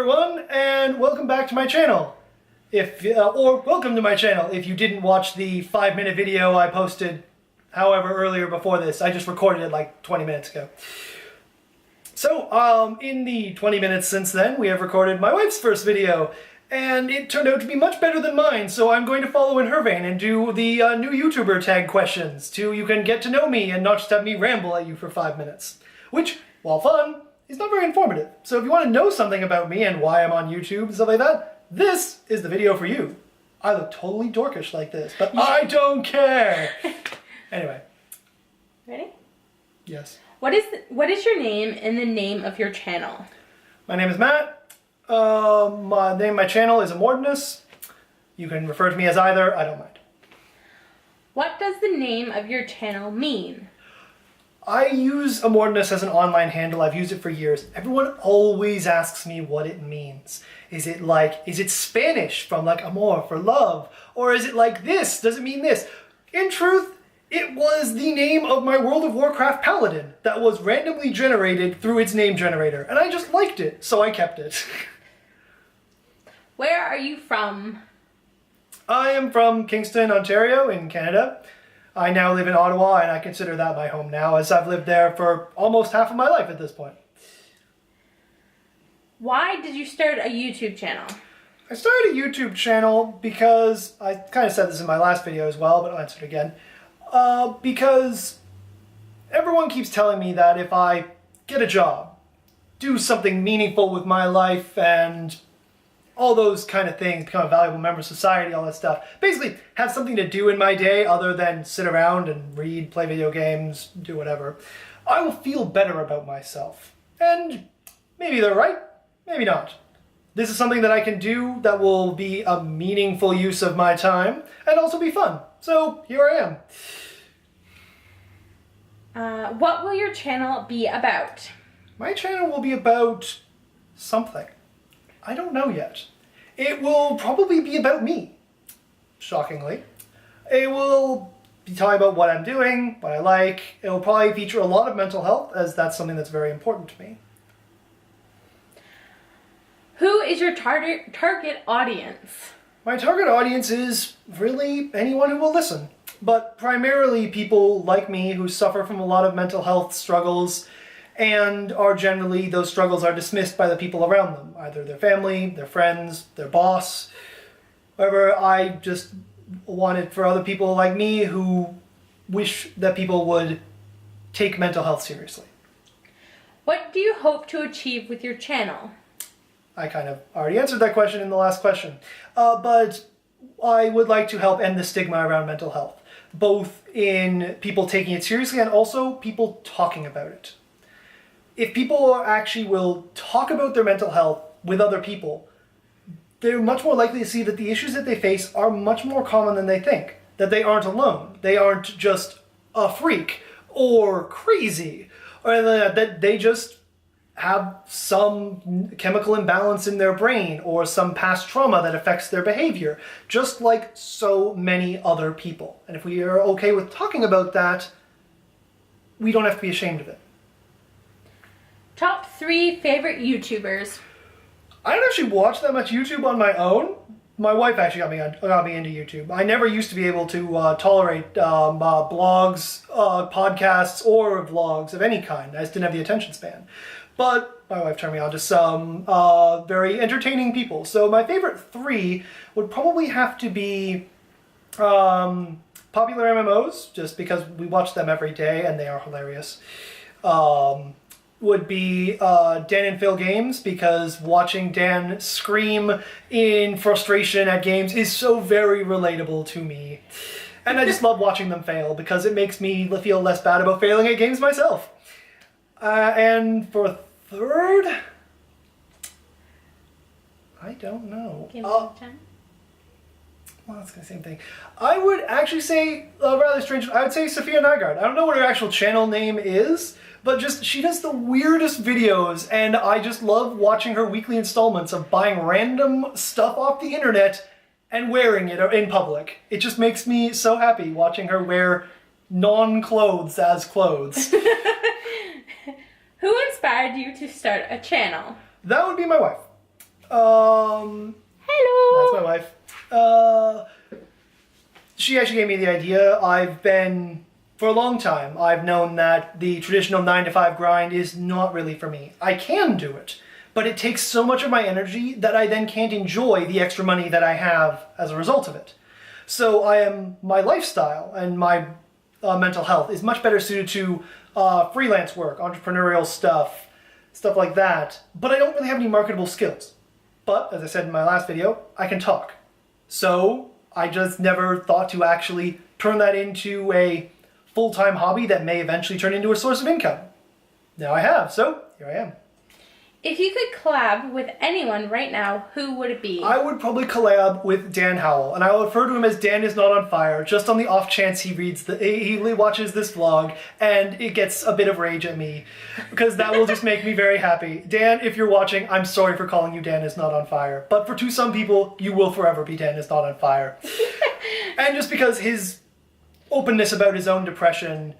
everyone, and welcome back to my channel. Or welcome to my channel if you didn't watch the 5-minute video I posted, however, earlier before this. I just recorded it like 20 minutes ago. So, in the 20 minutes since then, we have recorded my wife's first video, and it turned out to be much better than mine, so I'm going to follow in her vein and do the new YouTuber tag questions, so you can get to know me and not just have me ramble at you for 5 minutes. Which, while fun, is not very informative. So if you want to know something about me and why I'm on YouTube and stuff like that, this is the video for you. I look totally dorkish like this, but I don't care! Anyway. Ready? Yes. What is your name and the name of your channel? My name is Matt. My name of my channel is Amordenus. You can refer to me as either, I don't mind. What does the name of your channel mean? I use Amordenus as an online handle. I've used it for years. Everyone always asks me what it means. Is it Spanish from like amor, for love? Or is it like this? Does it mean this? In truth, it was the name of my World of Warcraft paladin that was randomly generated through its name generator. And I just liked it, so I kept it. Where are you from? I am from Kingston, Ontario in Canada. I now live in Ottawa, and I consider that my home now, as I've lived there for almost half of my life at this point. Why did you start a YouTube channel? I started a YouTube channel because, I kind of said this in my last video as well, but I'll answer it again. Because everyone keeps telling me that if I get a job, do something meaningful with my life, and all those kind of things, become a valuable member of society, all that stuff. Basically, have something to do in my day other than sit around and read, play video games, do whatever. I will feel better about myself. And maybe they're right, maybe not. This is something that I can do that will be a meaningful use of my time and also be fun. So here I am. What will your channel be about? My channel will be about something. I don't know yet. It will probably be about me, shockingly. It will be talking about what I'm doing, what I like. It will probably feature a lot of mental health, as that's something that's very important to me. Who is your target audience? My target audience is really anyone who will listen, but primarily people like me who suffer from a lot of mental health struggles, and are generally, those struggles are dismissed by the people around them, either their family, their friends, their boss. However, I just wanted for other people like me who wish that people would take mental health seriously. What do you hope to achieve with your channel? I kind of already answered that question in the last question, but I would like to help end the stigma around mental health, both in people taking it seriously and also people talking about it. If people actually will talk about their mental health with other people, they're much more likely to see that the issues that they face are much more common than they think. That they aren't alone. They aren't just a freak or crazy, or that they just have some chemical imbalance in their brain or some past trauma that affects their behavior, just like so many other people. And if we are okay with talking about that, we don't have to be ashamed of it. Top 3 favorite YouTubers. I don't actually watch that much YouTube on my own. My wife actually got me into YouTube. I never used to be able to tolerate blogs, podcasts, or vlogs of any kind. I just didn't have the attention span. But my wife turned me on to some very entertaining people. So my favorite 3 would probably have to be popular MMOs, just because we watch them every day and they are hilarious. Would be Dan and Phil Games, because watching Dan scream in frustration at games is so very relatable to me. And I just love watching them fail, because it makes me feel less bad about failing at games myself. And for 3rd, I don't know. Game of time? Well, that's the same thing. I would actually say, rather strange, I would say Sophia Nygaard. I don't know what her actual channel name is, but just, she does the weirdest videos, and I just love watching her weekly installments of buying random stuff off the internet and wearing it in public. It just makes me so happy watching her wear non-clothes as clothes. Who inspired you to start a channel? That would be my wife. Hello. That's my wife. She actually gave me the idea. For a long time, I've known that the traditional 9 to 5 grind is not really for me. I can do it, but it takes so much of my energy that I then can't enjoy the extra money that I have as a result of it. So my lifestyle and my mental health is much better suited to freelance work, entrepreneurial stuff like that. But I don't really have any marketable skills. But, as I said in my last video, I can talk. So, I just never thought to actually turn that into a full-time hobby that may eventually turn into a source of income. Now I have, so here I am. If you could collab with anyone right now, who would it be? I would probably collab with Dan Howell, and I will refer to him as Dan is not on fire, just on the off chance he watches this vlog, and it gets a bit of rage at me, because that will just make me very happy. Dan, if you're watching, I'm sorry for calling you Dan is not on fire, but to some people, you will forever be Dan is not on fire. And just because his openness about his own depression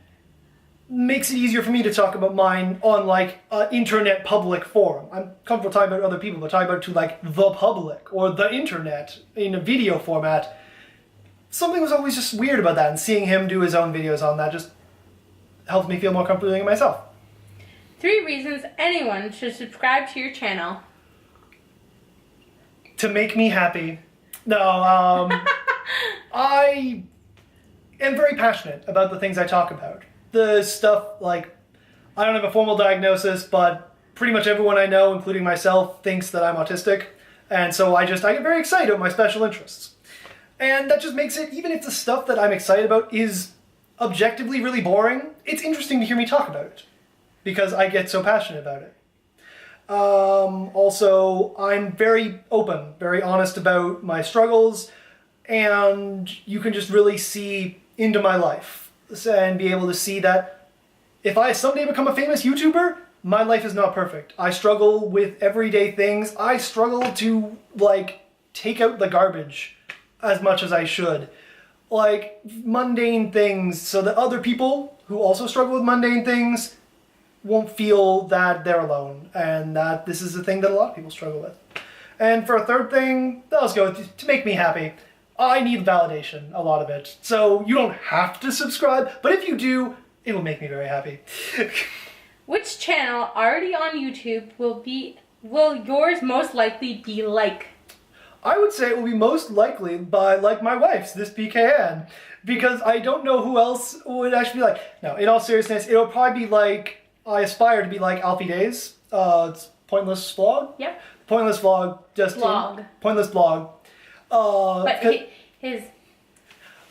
makes it easier for me to talk about mine on like an internet public forum. I'm comfortable talking about other people, but talking about it to like the public or the internet in a video format. Something was always just weird about that, and seeing him do his own videos on that just helps me feel more comfortable doing it myself. 3 reasons anyone should subscribe to your channel. To make me happy. No, I am very passionate about the things I talk about. The stuff, like, I don't have a formal diagnosis, but pretty much everyone I know, including myself, thinks that I'm autistic. And so I get very excited about my special interests. And that just makes it, even if the stuff that I'm excited about is objectively really boring, it's interesting to hear me talk about it. Because I get so passionate about it. Also, I'm very open, very honest about my struggles, and you can just really see into my life and be able to see that if I someday become a famous YouTuber, my life is not perfect. I struggle with everyday things. I struggle to, like, take out the garbage as much as I should. Like, mundane things, so that other people who also struggle with mundane things won't feel that they're alone, and that this is a thing that a lot of people struggle with. And for a third thing, let's go to make me happy. I need validation, a lot of it. So you don't have to subscribe, but if you do, it will make me very happy. Which channel already on YouTube will yours most likely be like? I would say it will be most likely by, like, my wife's, this BKN, because I don't know who else would actually be like. No, in all seriousness, it'll probably be like, I aspire to be like Alfie Days. It's Pointless Vlog? Yep. Pointless Vlog. Just Vlog. Pointless Vlog. But his...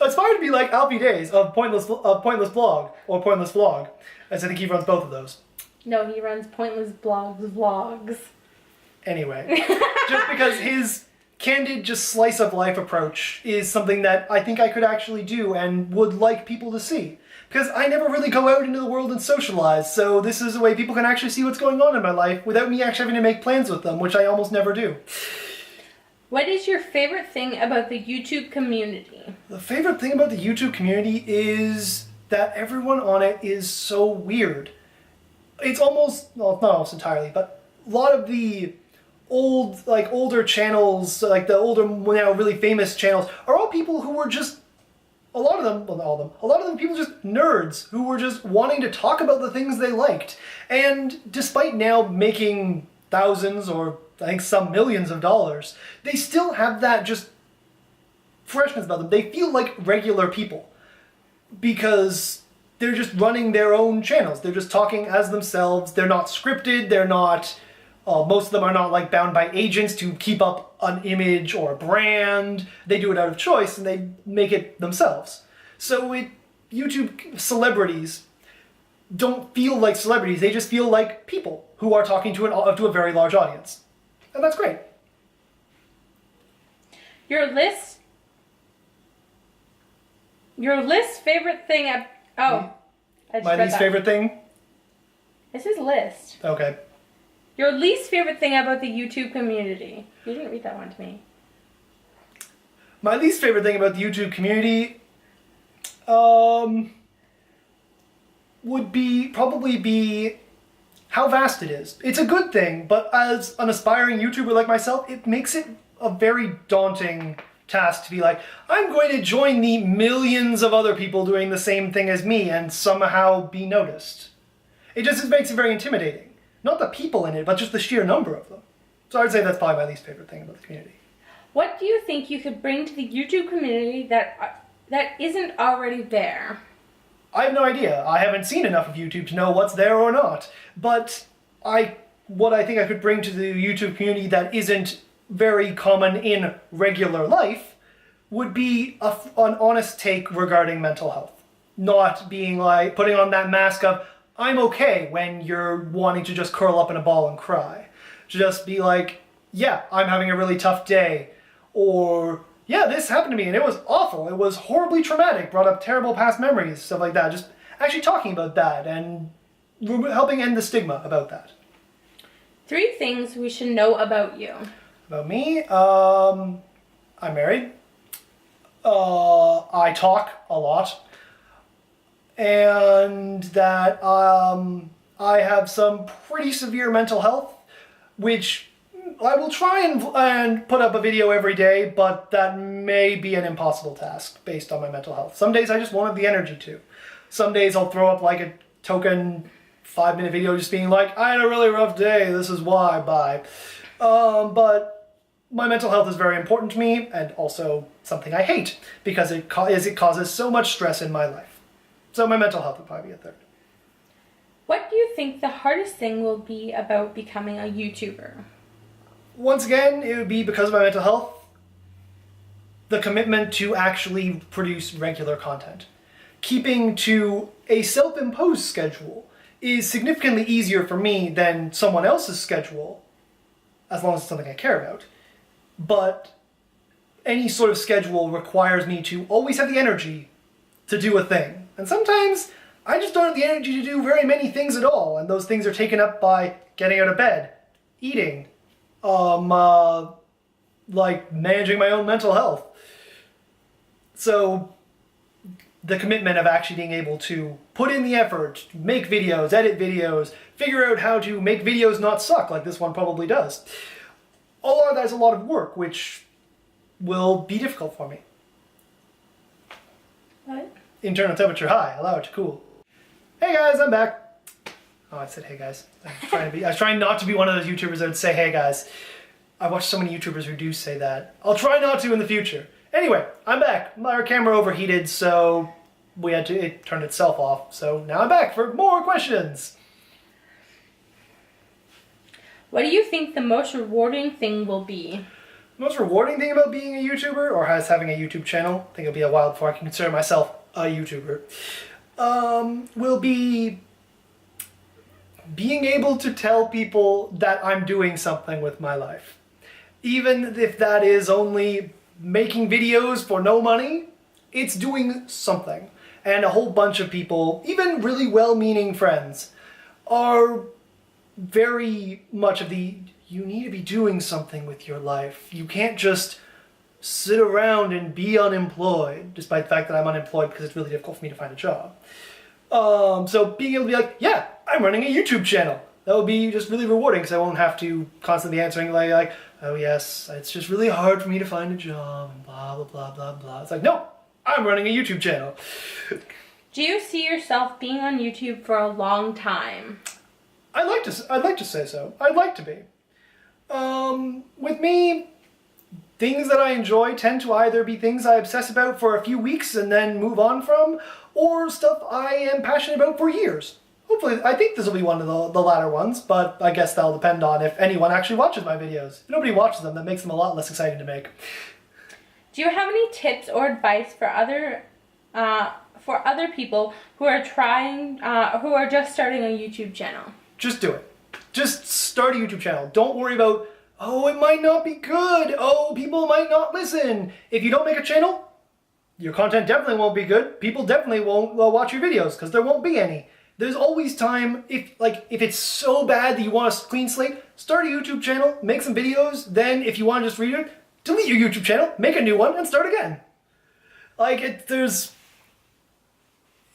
I aspire to be like Alfie Days of Pointless Vlog, or Pointless Vlog, as I think he runs both of those. No, he runs Pointless Vlogs. Anyway, just because his candid, just slice of life approach is something that I think I could actually do and would like people to see. Because I never really go out into the world and socialize, so this is a way people can actually see what's going on in my life without me actually having to make plans with them, which I almost never do. What is your favorite thing about the YouTube community? The favorite thing about the YouTube community is that everyone on it is so weird. It's almost, well, not almost entirely, but a lot of the older channels, like the older, now really famous channels, are all people who were just, a lot of them, well, not all of them, a lot of them people just nerds who were just wanting to talk about the things they liked. And despite now making thousands or I think some millions of dollars, they still have that just freshness about them. They feel like regular people because they're just running their own channels. They're just talking as themselves. They're not scripted. They're not, most of them are not like bound by agents to keep up an image or a brand. They do it out of choice and they make it themselves. So YouTube celebrities don't feel like celebrities. They just feel like people who are talking to a very large audience. And that's great. Your least favorite thing I just My read least that. favorite thing? This is list. Okay. Your least favorite thing about the YouTube community. You didn't read that one to me. My least favorite thing about the YouTube community would probably be how vast it is. It's a good thing, but as an aspiring YouTuber like myself, it makes it a very daunting task to be like, I'm going to join the millions of other people doing the same thing as me and somehow be noticed. It just makes it very intimidating. Not the people in it, but just the sheer number of them. So I'd say that's probably my least favorite thing about the community. What do you think you could bring to the YouTube community that isn't already there? I have no idea. I haven't seen enough of YouTube to know what's there or not. But what I think I could bring to the YouTube community that isn't very common in regular life would be an honest take regarding mental health. Not being like, putting on that mask of, I'm okay, when you're wanting to just curl up in a ball and cry. Just be like, yeah, I'm having a really tough day. Or, yeah, this happened to me and it was awful. It was horribly traumatic, brought up terrible past memories, stuff like that. Just actually talking about that and helping end the stigma about that. 3 things we should know about you. About me, I'm married. I talk a lot. And that I have some pretty severe mental health, which I will try and put up a video every day, but that may be an impossible task based on my mental health. Some days I just won't have the energy to. Some days I'll throw up like a token 5-minute video just being like, I had a really rough day, this is why, bye. But my mental health is very important to me, and also something I hate, because it causes so much stress in my life. So my mental health would probably be a 3rd. What do you think the hardest thing will be about becoming a YouTuber? Once again, it would be because of my mental health, the commitment to actually produce regular content. Keeping to a self-imposed schedule is significantly easier for me than someone else's schedule, as long as it's something I care about. But any sort of schedule requires me to always have the energy to do a thing. And sometimes I just don't have the energy to do very many things at all, and those things are taken up by getting out of bed, eating, like managing my own mental health. So the commitment of actually being able to put in the effort, make videos, edit videos, figure out how to make videos not suck like this one probably does. All of that is a lot of work, which will be difficult for me. What? Internal temperature high, allow it to cool. Hey guys, I'm back. Oh, I said hey guys. I was trying not to be one of those YouTubers that would say hey guys. I watch so many YouTubers who do say that. I'll try not to in the future. Anyway, I'm back. Our camera overheated, so it turned itself off. So now I'm back for more questions. What do you think the most rewarding thing will be? The most rewarding thing about being a YouTuber, or having a YouTube channel, I think it'll be a while before I can consider myself a YouTuber, will be being able to tell people that I'm doing something with my life. Even if that is only making videos for no money, it's doing something. And a whole bunch of people, even really well-meaning friends, are very much of the, you need to be doing something with your life. You can't just sit around and be unemployed, despite the fact that I'm unemployed because it's really difficult for me to find a job. So being able to be like, yeah, I'm running a YouTube channel. That would be just really rewarding because I won't have to constantly be answering like, oh yes, it's just really hard for me to find a job and blah, blah, blah, blah, blah. It's like, no, I'm running a YouTube channel. Do you see yourself being on YouTube for a long time? I'd like to say so. I'd like to be. With me, things that I enjoy tend to either be things I obsess about for a few weeks and then move on from, or stuff I am passionate about for years. Hopefully, I think this will be one of the latter ones, but I guess that'll depend on if anyone actually watches my videos. If nobody watches them, that makes them a lot less exciting to make. Do you have any tips or advice for other people who are who are just starting a YouTube channel? Just do it. Just start a YouTube channel. Don't worry about, oh, it might not be good. Oh, people might not listen. If you don't make a channel, your content definitely won't be good. People definitely won't watch your videos because there won't be any. There's always time, if it's so bad that you want a clean slate, start a YouTube channel, make some videos, then if you want to just read it, delete your YouTube channel, make a new one, and start again.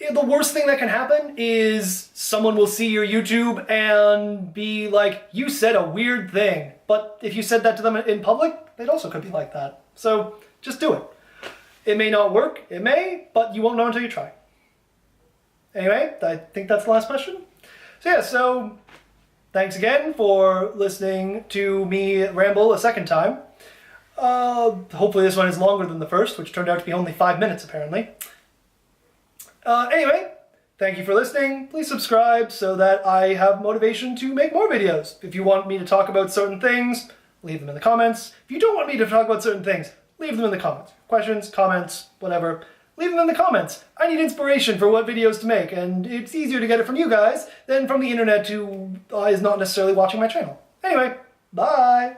the worst thing that can happen is someone will see your YouTube and be like, you said a weird thing. But if you said that to them in public, it also could be like that. So just do it. It may not work, it may, but you won't know until you try. Anyway, I think that's the last question. So thanks again for listening to me ramble a second time. Hopefully this one is longer than the first, which turned out to be only 5 minutes apparently. Anyway, thank you for listening. Please subscribe so that I have motivation to make more videos. If you want me to talk about certain things, leave them in the comments. If you don't want me to talk about certain things, leave them in the comments. Questions, comments, whatever. Leave them in the comments. I need inspiration for what videos to make, and it's easier to get it from you guys than from the internet who is not necessarily watching my channel. Anyway, bye!